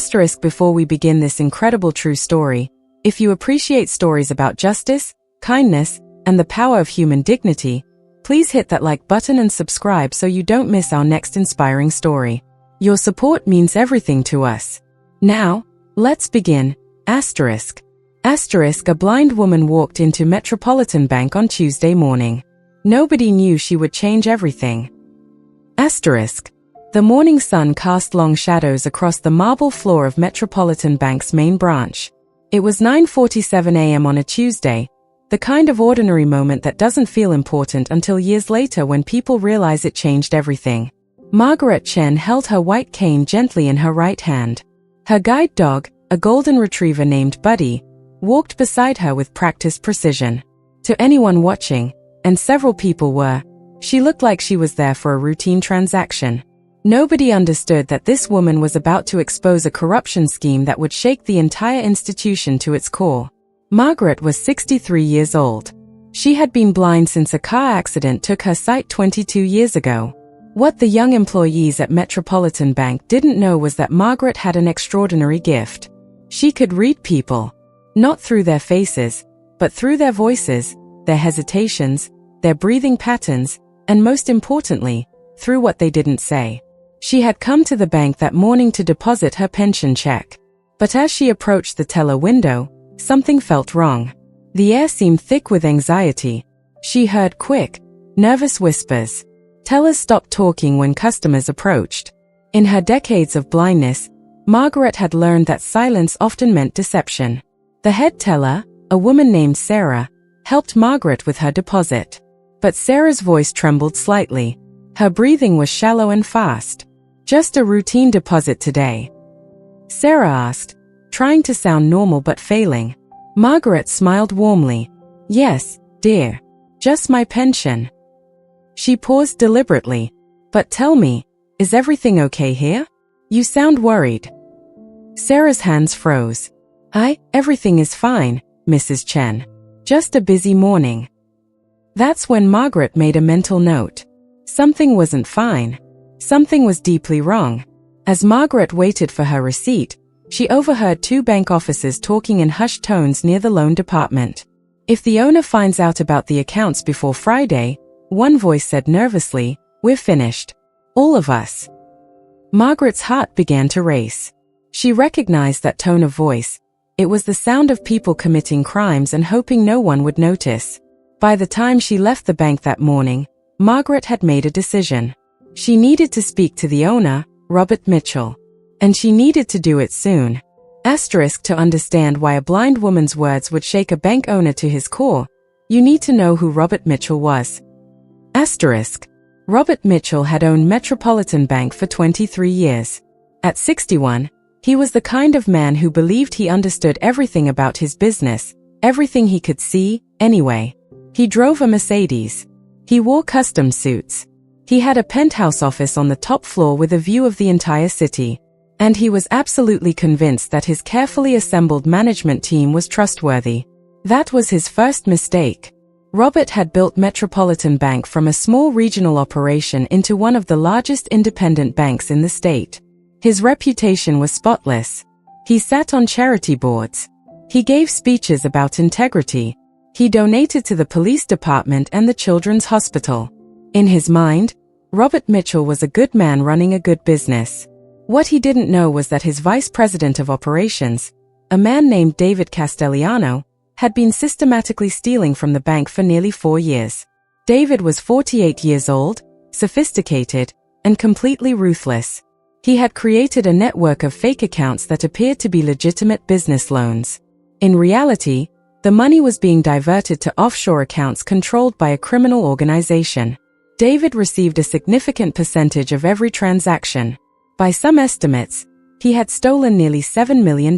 Asterisk before we begin this incredible true story, if you appreciate stories about justice, kindness, and the power of human dignity, please hit that like button and subscribe so you don't miss our next inspiring story. Your support means everything to us. Now, let's begin. Asterisk. A blind woman walked into Metropolitan Bank on Tuesday morning. Nobody knew she would change everything. Asterisk. The morning sun cast long shadows across the marble floor of Metropolitan Bank's main branch. It was 9:47 a.m. on a Tuesday, the kind of ordinary moment that doesn't feel important until years later when people realize it changed everything. Margaret Chen held her white cane gently in her right hand. Her guide dog, a golden retriever named Buddy, walked beside her with practiced precision. To anyone watching, and several people were, she looked like she was there for a routine transaction. Nobody understood that this woman was about to expose a corruption scheme that would shake the entire institution to its core. Margaret was 63 years old. She had been blind since a car accident took her sight 22 years ago. What the young employees at Metropolitan Bank didn't know was that Margaret had an extraordinary gift. She could read people. Not through their faces, but through their voices, their hesitations, their breathing patterns, and most importantly, through what they didn't say. She had come to the bank that morning to deposit her pension check. But as she approached the teller window, something felt wrong. The air seemed thick with anxiety. She heard quick, nervous whispers. Tellers stopped talking when customers approached. In her decades of blindness, Margaret had learned that silence often meant deception. The head teller, a woman named Sarah, helped Margaret with her deposit. But Sarah's voice trembled slightly. Her breathing was shallow and fast. "Just a routine deposit today?" Sarah asked, trying to sound normal but failing. Margaret smiled warmly. "Yes, dear. Just my pension." She paused deliberately. "But tell me, is everything okay here? You sound worried." Sarah's hands froze. Everything is fine, Mrs. Chen. Just a busy morning." That's when Margaret made a mental note. Something wasn't fine. Something was deeply wrong. As Margaret waited for her receipt, she overheard two bank officers talking in hushed tones near the loan department. "If the owner finds out about the accounts before Friday," one voice said nervously, "we're finished. All of us." Margaret's heart began to race. She recognized that tone of voice. It was the sound of people committing crimes and hoping no one would notice. By the time she left the bank that morning, Margaret had made a decision. She needed to speak to the owner, Robert Mitchell. And she needed to do it soon. Asterisk to understand why a blind woman's words would shake a bank owner to his core, you need to know who Robert Mitchell was. Asterisk. Robert Mitchell had owned Metropolitan Bank for 23 years. At 61, he was the kind of man who believed he understood everything about his business, everything he could see, anyway. He drove a Mercedes. He wore custom suits. He had a penthouse office on the top floor with a view of the entire city. And he was absolutely convinced that his carefully assembled management team was trustworthy. That was his first mistake. Robert had built Metropolitan Bank from a small regional operation into one of the largest independent banks in the state. His reputation was spotless. He sat on charity boards. He gave speeches about integrity. He donated to the police department and the children's hospital. In his mind, Robert Mitchell was a good man running a good business. What he didn't know was that his vice president of operations, a man named David Castellano, had been systematically stealing from the bank for nearly 4 years. David was 48 years old, sophisticated, and completely ruthless. He had created a network of fake accounts that appeared to be legitimate business loans. In reality, the money was being diverted to offshore accounts controlled by a criminal organization. David received a significant percentage of every transaction. By some estimates, he had stolen nearly $7 million.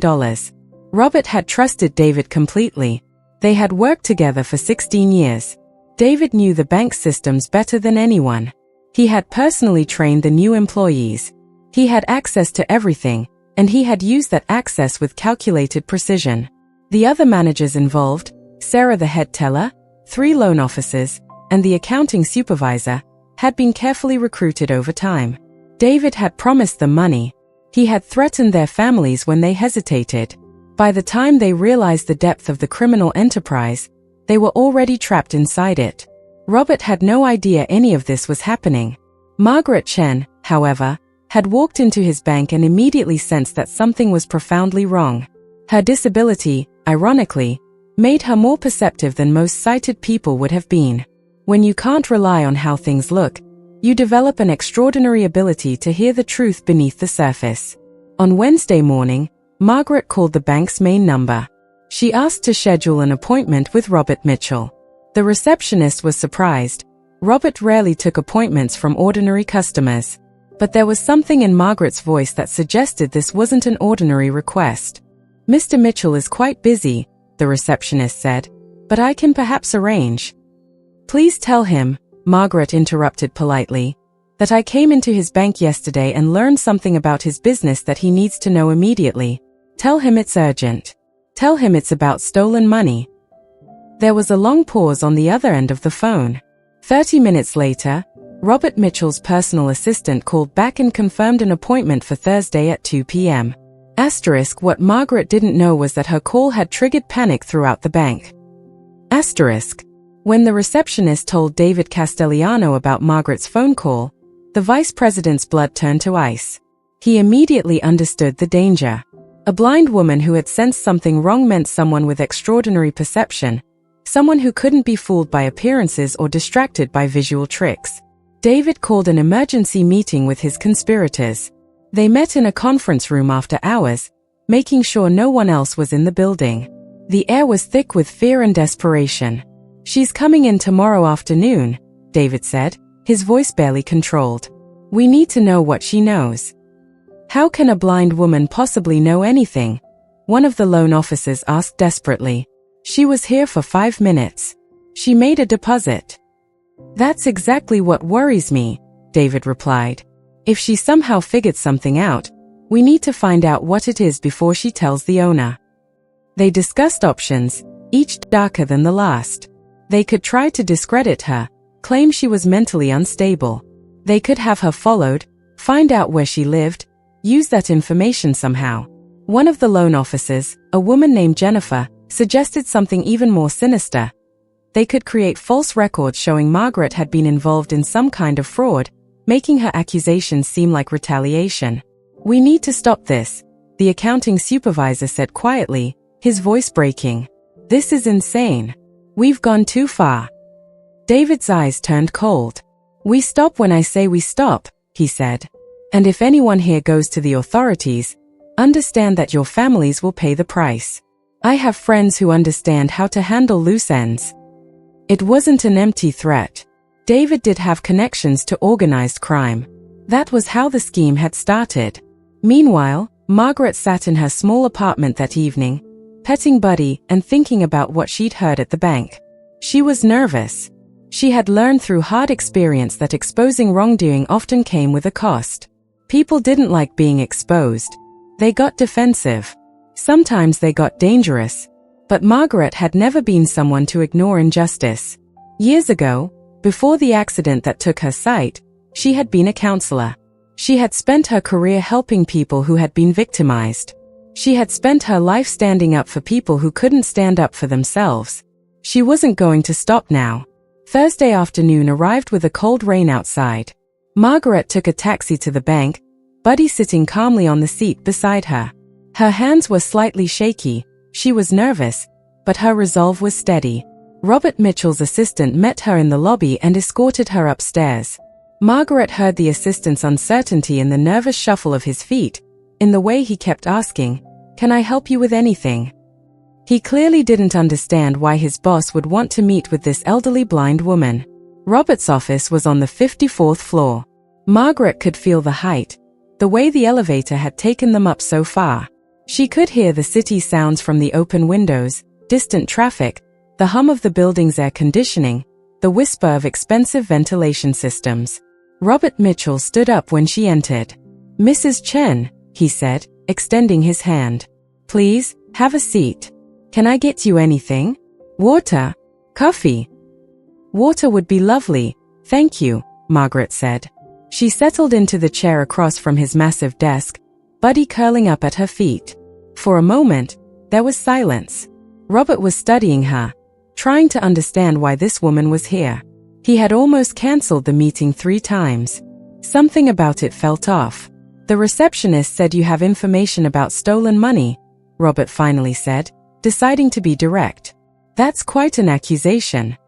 Robert had trusted David completely. They had worked together for 16 years. David knew the bank systems better than anyone. He had personally trained the new employees. He had access to everything, and he had used that access with calculated precision. The other managers involved, Sarah the head teller, 3 loan officers, and the accounting supervisor, had been carefully recruited over time. David had promised them money. He had threatened their families when they hesitated. By the time they realized the depth of the criminal enterprise, they were already trapped inside it. Robert had no idea any of this was happening. Margaret Chen, however, had walked into his bank and immediately sensed that something was profoundly wrong. Her disability, ironically, made her more perceptive than most sighted people would have been. When you can't rely on how things look, you develop an extraordinary ability to hear the truth beneath the surface. On Wednesday morning, Margaret called the bank's main number. She asked to schedule an appointment with Robert Mitchell. The receptionist was surprised. Robert rarely took appointments from ordinary customers. But there was something in Margaret's voice that suggested this wasn't an ordinary request. "Mr. Mitchell is quite busy," the receptionist said, "but I can perhaps arrange." "Please tell him," Margaret interrupted politely, "that I came into his bank yesterday and learned something about his business that he needs to know immediately. Tell him it's urgent. Tell him it's about stolen money." There was a long pause on the other end of the phone. 30 minutes later, Robert Mitchell's personal assistant called back and confirmed an appointment for Thursday at 2 p.m. What Margaret didn't know was that her call had triggered panic throughout the bank. When the receptionist told David Castellano about Margaret's phone call, the vice president's blood turned to ice. He immediately understood the danger. A blind woman who had sensed something wrong meant someone with extraordinary perception, someone who couldn't be fooled by appearances or distracted by visual tricks. David called an emergency meeting with his conspirators. They met in a conference room after hours, making sure no one else was in the building. The air was thick with fear and desperation. "She's coming in tomorrow afternoon," David said, his voice barely controlled. "We need to know what she knows." "How can a blind woman possibly know anything?" one of the loan officers asked desperately. "She was here for 5 minutes. She made a deposit." "That's exactly what worries me," David replied. "If she somehow figured something out, we need to find out what it is before she tells the owner." They discussed options, each darker than the last. They could try to discredit her, claim she was mentally unstable. They could have her followed, find out where she lived, use that information somehow. One of the loan officers, a woman named Jennifer, suggested something even more sinister. They could create false records showing Margaret had been involved in some kind of fraud, making her accusations seem like retaliation. "We need to stop this," the accounting supervisor said quietly, his voice breaking. "This is insane. We've gone too far." David's eyes turned cold. "We stop when I say we stop," he said. "And if anyone here goes to the authorities, understand that your families will pay the price. I have friends who understand how to handle loose ends." It wasn't an empty threat. David did have connections to organized crime. That was how the scheme had started. Meanwhile, Margaret sat in her small apartment that evening, petting Buddy and thinking about what she'd heard at the bank. She was nervous. She had learned through hard experience that exposing wrongdoing often came with a cost. People didn't like being exposed. They got defensive. Sometimes they got dangerous. But Margaret had never been someone to ignore injustice. Years ago, before the accident that took her sight, she had been a counselor. She had spent her career helping people who had been victimized. She had spent her life standing up for people who couldn't stand up for themselves. She wasn't going to stop now. Thursday afternoon arrived with a cold rain outside. Margaret took a taxi to the bank, Buddy sitting calmly on the seat beside her. Her hands were slightly shaky. She was nervous, but her resolve was steady. Robert Mitchell's assistant met her in the lobby and escorted her upstairs. Margaret heard the assistant's uncertainty in the nervous shuffle of his feet, in the way he kept asking, "Can I help you with anything?" He clearly didn't understand why his boss would want to meet with this elderly blind woman. Robert's office was on the 54th floor. Margaret could feel the height, the way the elevator had taken them up so far. She could hear the city sounds from the open windows, distant traffic, the hum of the building's air conditioning, the whisper of expensive ventilation systems. Robert Mitchell stood up when she entered. "Mrs. Chen," he said, extending his hand. "Please, have a seat. Can I get you anything? Water? Coffee?" "Water would be lovely, thank you," Margaret said. She settled into the chair across from his massive desk, Buddy curling up at her feet. For a moment, there was silence. Robert was studying her, trying to understand why this woman was here. He had almost cancelled the meeting 3 times. Something about it felt off. The receptionist said you have information about stolen money, Robert finally said, deciding to be direct. That's quite an accusation.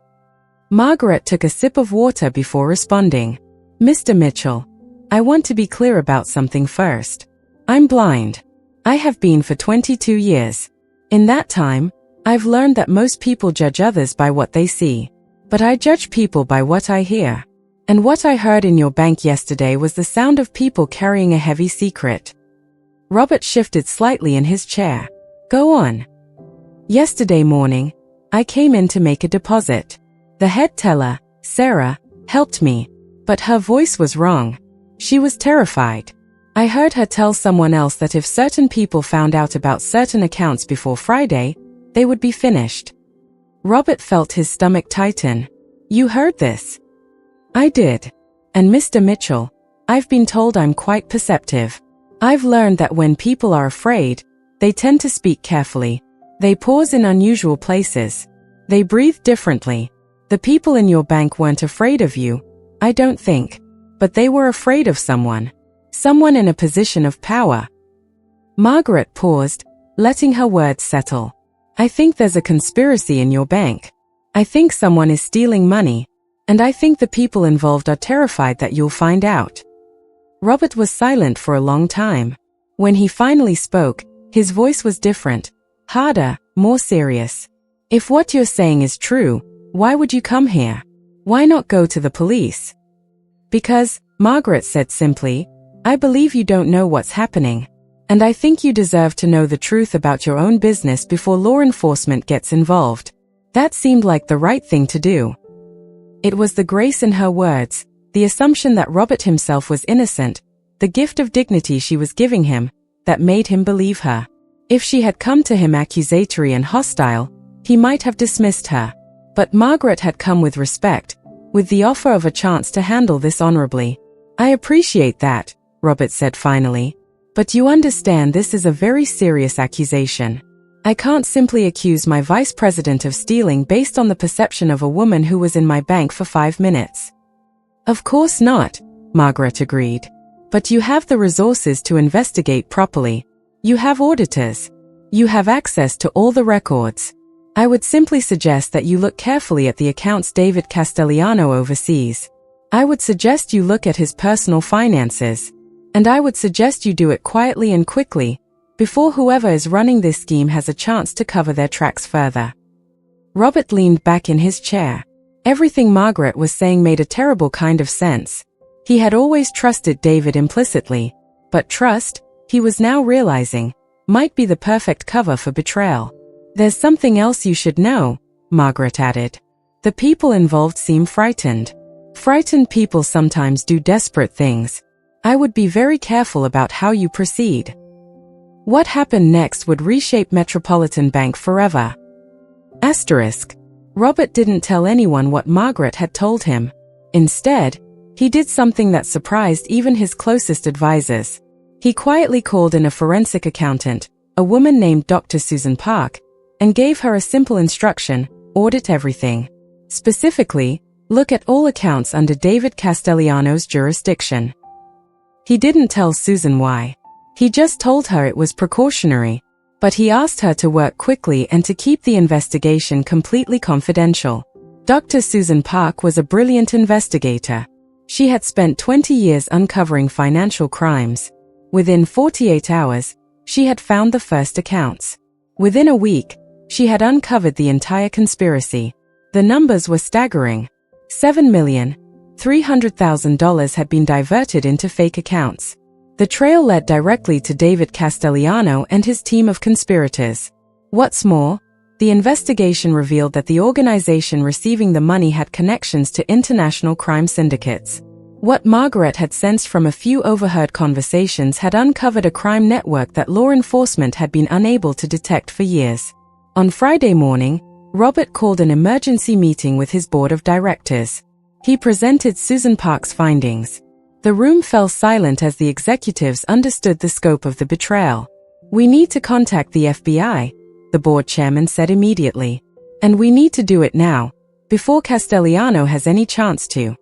Margaret took a sip of water before responding. Mr. Mitchell, I want to be clear about something first. I'm blind. I have been for 22 years. In that time, I've learned that most people judge others by what they see. But I judge people by what I hear. And what I heard in your bank yesterday was the sound of people carrying a heavy secret. Robert shifted slightly in his chair. Go on. Yesterday morning, I came in to make a deposit. The head teller, Sarah, helped me. But her voice was wrong. She was terrified. I heard her tell someone else that if certain people found out about certain accounts before Friday, they would be finished. Robert felt his stomach tighten. You heard this? I did. And Mr. Mitchell, I've been told I'm quite perceptive. I've learned that when people are afraid, they tend to speak carefully. They pause in unusual places. They breathe differently. The people in your bank weren't afraid of you, I don't think. But they were afraid of someone. Someone in a position of power. Margaret paused, letting her words settle. I think there's a conspiracy in your bank. I think someone is stealing money. And I think the people involved are terrified that you'll find out. Robert was silent for a long time. When he finally spoke, his voice was different, harder, more serious. If what you're saying is true, why would you come here? Why not go to the police? Because, Margaret said simply, I believe you don't know what's happening. And I think you deserve to know the truth about your own business before law enforcement gets involved. That seemed like the right thing to do. It was the grace in her words, the assumption that Robert himself was innocent, the gift of dignity she was giving him, that made him believe her. If she had come to him accusatory and hostile, he might have dismissed her. But Margaret had come with respect, with the offer of a chance to handle this honorably. I appreciate that, Robert said finally. But you understand this is a very serious accusation. I can't simply accuse my vice president of stealing based on the perception of a woman who was in my bank for 5 minutes. Of course not, Margaret agreed. But you have the resources to investigate properly. You have auditors. You have access to all the records. I would simply suggest that you look carefully at the accounts David Castellano oversees. I would suggest you look at his personal finances. And I would suggest you do it quietly and quickly, before whoever is running this scheme has a chance to cover their tracks further. Robert leaned back in his chair. Everything Margaret was saying made a terrible kind of sense. He had always trusted David implicitly, but trust, he was now realizing, might be the perfect cover for betrayal. There's something else you should know, Margaret added. The people involved seem frightened. Frightened people sometimes do desperate things. I would be very careful about how you proceed. What happened next would reshape Metropolitan Bank forever. Asterisk. Robert didn't tell anyone what Margaret had told him. Instead, he did something that surprised even his closest advisors. He quietly called in a forensic accountant, a woman named Dr. Susan Park, and gave her a simple instruction: audit everything. Specifically, look at all accounts under David Castellano's jurisdiction. He didn't tell Susan why. He just told her it was precautionary, but he asked her to work quickly and to keep the investigation completely confidential. Dr. Susan Park was a brilliant investigator. She had spent 20 years uncovering financial crimes. Within 48 hours, she had found the first accounts. Within a week, she had uncovered the entire conspiracy. The numbers were staggering. $7,300,000 had been diverted into fake accounts. The trail led directly to David Castellano and his team of conspirators. What's more, the investigation revealed that the organization receiving the money had connections to international crime syndicates. What Margaret had sensed from a few overheard conversations had uncovered a crime network that law enforcement had been unable to detect for years. On Friday morning, Robert called an emergency meeting with his board of directors. He presented Susan Park's findings. The room fell silent as the executives understood the scope of the betrayal. "We need to contact the FBI," the board chairman said immediately. "And we need to do it now, before Castellano has any chance to."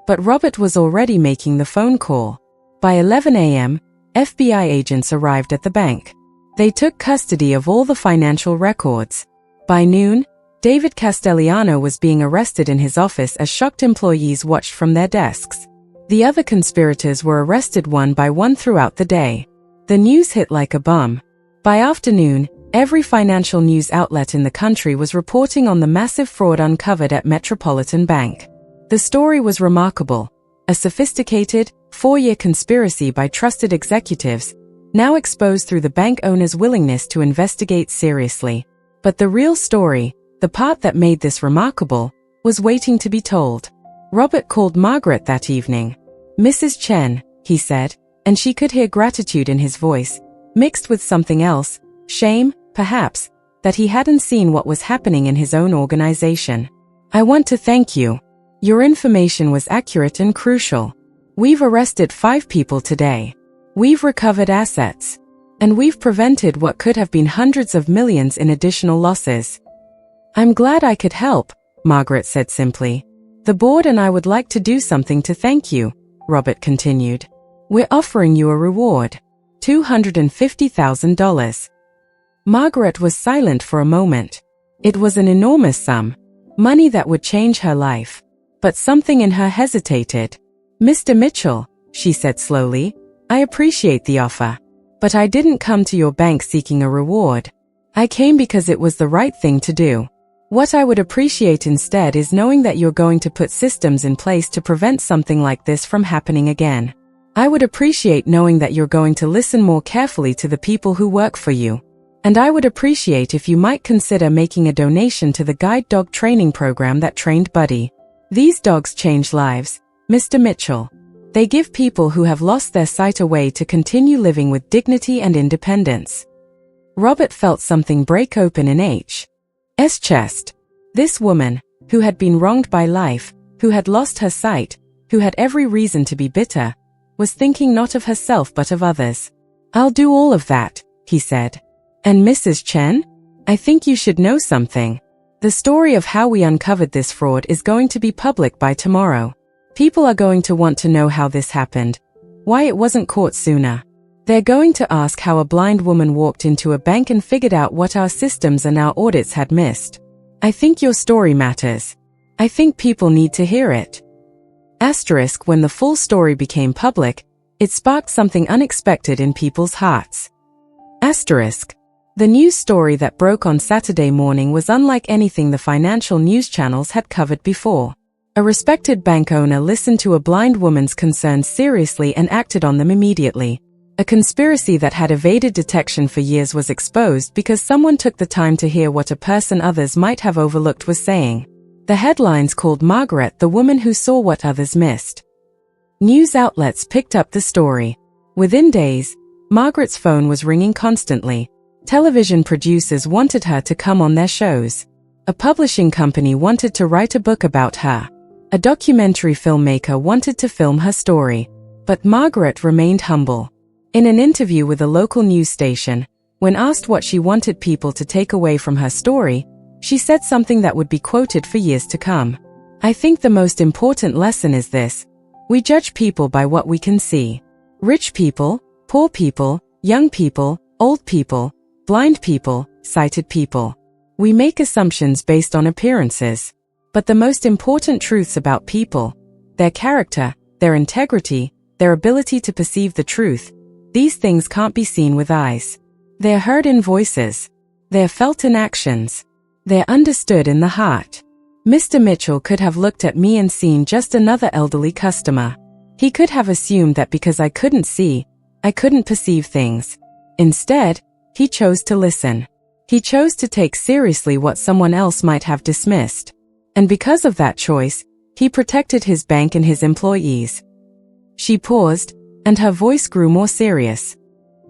But Robert was already making the phone call. By 11 a.m., FBI agents arrived at the bank. They took custody of all the financial records. By noon, David Castellano was being arrested in his office as shocked employees watched from their desks. The other conspirators were arrested one by one throughout the day. The news hit like a bomb. By afternoon, every financial news outlet in the country was reporting on the massive fraud uncovered at Metropolitan Bank. The story was remarkable. A sophisticated, 4-year conspiracy by trusted executives, now exposed through the bank owner's willingness to investigate seriously. But the real story, the part that made this remarkable, was waiting to be told. Robert called Margaret that evening. "Mrs. Chen," he said, and she could hear gratitude in his voice, mixed with something else, shame, perhaps, that he hadn't seen what was happening in his own organization. "I want to thank you. Your information was accurate and crucial. We've arrested 5 people today. We've recovered assets. And we've prevented what could have been hundreds of millions in additional losses." "I'm glad I could help," Margaret said simply. "The board and I would like to do something to thank you," Robert continued. "We're offering you a reward. $250,000. Margaret was silent for a moment. It was an enormous sum. Money that would change her life. But something in her hesitated. "Mr. Mitchell," she said slowly, "I appreciate the offer. But I didn't come to your bank seeking a reward. I came because it was the right thing to do. What I would appreciate instead is knowing that you're going to put systems in place to prevent something like this from happening again. I would appreciate knowing that you're going to listen more carefully to the people who work for you. And I would appreciate if you might consider making a donation to the guide dog training program that trained Buddy. These dogs change lives, Mr. Mitchell. They give people who have lost their sight a way to continue living with dignity and independence." Robert felt something break open in H.'s chest. This woman, who had been wronged by life, who had lost her sight, who had every reason to be bitter, was thinking not of herself but of others. "I'll do all of that," he said. "And Mrs. Chen? I think you should know something. The story of how we uncovered this fraud is going to be public by tomorrow. People are going to want to know how this happened, why it wasn't caught sooner. They're going to ask how a blind woman walked into a bank and figured out what our systems and our audits had missed. I think your story matters. I think people need to hear it." Asterisk, when the full story became public, it sparked something unexpected in people's hearts. Asterisk. The news story that broke on Saturday morning was unlike anything the financial news channels had covered before. A respected bank owner listened to a blind woman's concerns seriously and acted on them immediately. A conspiracy that had evaded detection for years was exposed because someone took the time to hear what a person others might have overlooked was saying. The headlines called Margaret the woman who saw what others missed. News outlets picked up the story. Within days, Margaret's phone was ringing constantly. Television producers wanted her to come on their shows. A publishing company wanted to write a book about her. A documentary filmmaker wanted to film her story. But Margaret remained humble. In an interview with a local news station, when asked what she wanted people to take away from her story, she said something that would be quoted for years to come. "I think the most important lesson is this. We judge people by what we can see. Rich people, poor people, young people, old people, blind people, sighted people. We make assumptions based on appearances. But the most important truths about people, their character, their integrity, their ability to perceive the truth, these things can't be seen with eyes. They're heard in voices. They're felt in actions. They're understood in the heart." Mr. Mitchell could have looked at me and seen just another elderly customer. He could have assumed that because I couldn't see, I couldn't perceive things. Instead, he chose to listen. He chose to take seriously what someone else might have dismissed. And because of that choice, he protected his bank and his employees. She paused, and her voice grew more serious.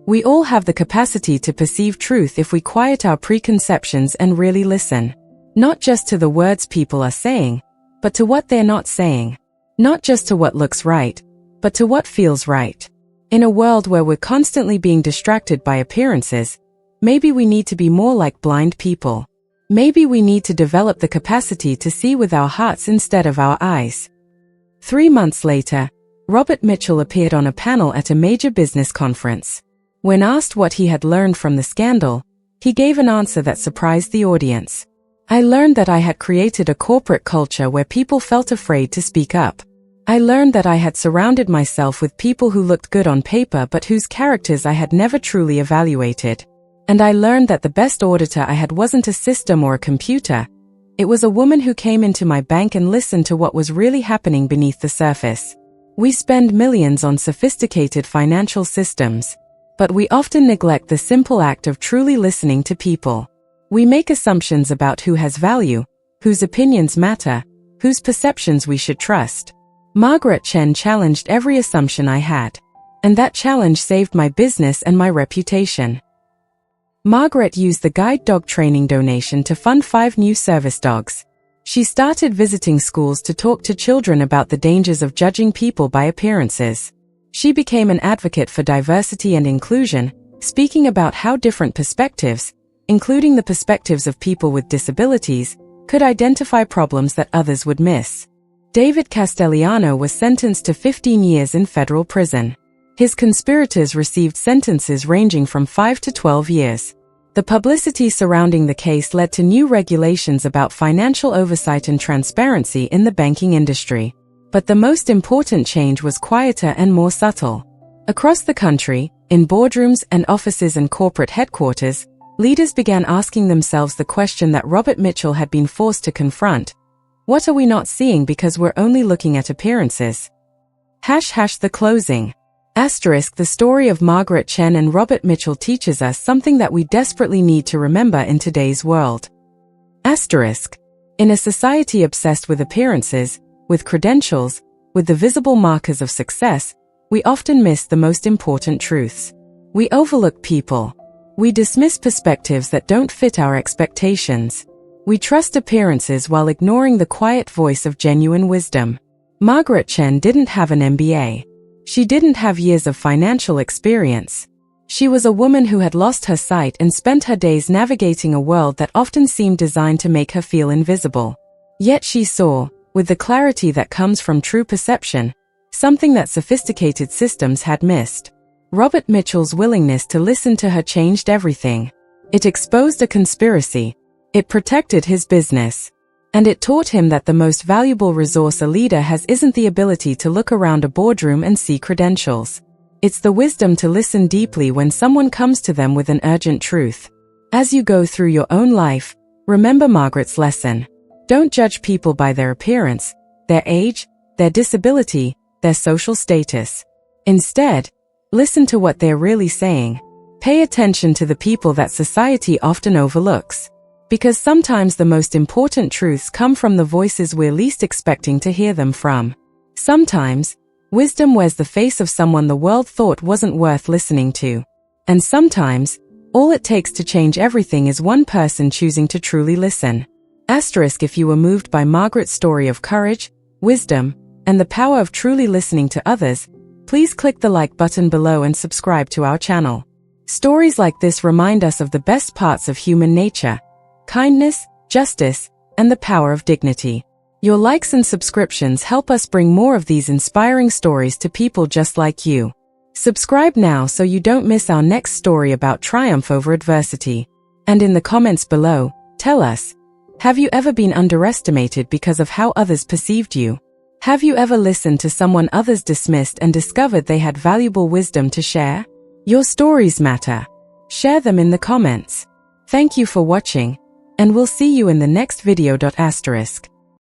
"We all have the capacity to perceive truth if we quiet our preconceptions and really listen. Not just to the words people are saying, but to what they're not saying. Not just to what looks right, but to what feels right. In a world where we're constantly being distracted by appearances, maybe we need to be more like blind people. Maybe we need to develop the capacity to see with our hearts instead of our eyes. 3 months later, Robert Mitchell appeared on a panel at a major business conference. When asked what he had learned from the scandal, he gave an answer that surprised the audience. "I learned that I had created a corporate culture where people felt afraid to speak up. I learned that I had surrounded myself with people who looked good on paper but whose characters I had never truly evaluated. And I learned that the best auditor I had wasn't a system or a computer. It was a woman who came into my bank and listened to what was really happening beneath the surface." We spend millions on sophisticated financial systems, but we often neglect the simple act of truly listening to people. We make assumptions about who has value, whose opinions matter, whose perceptions we should trust. Margaret Chen challenged every assumption I had, and that challenge saved my business and my reputation. Margaret used the guide dog training donation to fund 5 new service dogs. She started visiting schools to talk to children about the dangers of judging people by appearances. She became an advocate for diversity and inclusion, speaking about how different perspectives, including the perspectives of people with disabilities, could identify problems that others would miss. David Castellano was sentenced to 15 years in federal prison. His conspirators received sentences ranging from 5 to 12 years. The publicity surrounding the case led to new regulations about financial oversight and transparency in the banking industry. But the most important change was quieter and more subtle. Across the country, in boardrooms and offices and corporate headquarters, leaders began asking themselves the question that Robert Mitchell had been forced to confront. What are we not seeing because we're only looking at appearances? The closing. The story of Margaret Chen and Robert Mitchell teaches us something that we desperately need to remember in today's world. In a society obsessed with appearances, with credentials, with the visible markers of success, we often miss the most important truths. We overlook people. We dismiss perspectives that don't fit our expectations. We trust appearances while ignoring the quiet voice of genuine wisdom. Margaret Chen didn't have an MBA. She didn't have years of financial experience. She was a woman who had lost her sight and spent her days navigating a world that often seemed designed to make her feel invisible. Yet she saw, with the clarity that comes from true perception, something that sophisticated systems had missed. Robert Mitchell's willingness to listen to her changed everything. It exposed a conspiracy. It protected his business. And it taught him that the most valuable resource a leader has isn't the ability to look around a boardroom and see credentials. It's the wisdom to listen deeply when someone comes to them with an urgent truth. As you go through your own life, remember Margaret's lesson. Don't judge people by their appearance, their age, their disability, their social status. Instead, listen to what they're really saying. Pay attention to the people that society often overlooks. Because sometimes the most important truths come from the voices we're least expecting to hear them from. Sometimes, wisdom wears the face of someone the world thought wasn't worth listening to. And sometimes, all it takes to change everything is one person choosing to truly listen. If you were moved by Margaret's story of courage, wisdom, and the power of truly listening to others, please click the like button below and subscribe to our channel. Stories like this remind us of the best parts of human nature: kindness, justice, and the power of dignity. Your likes and subscriptions help us bring more of these inspiring stories to people just like you. Subscribe now so you don't miss our next story about triumph over adversity. And in the comments below, tell us, have you ever been underestimated because of how others perceived you? Have you ever listened to someone others dismissed and discovered they had valuable wisdom to share? Your stories matter. Share them in the comments. Thank you for watching, and we'll see you in the next video.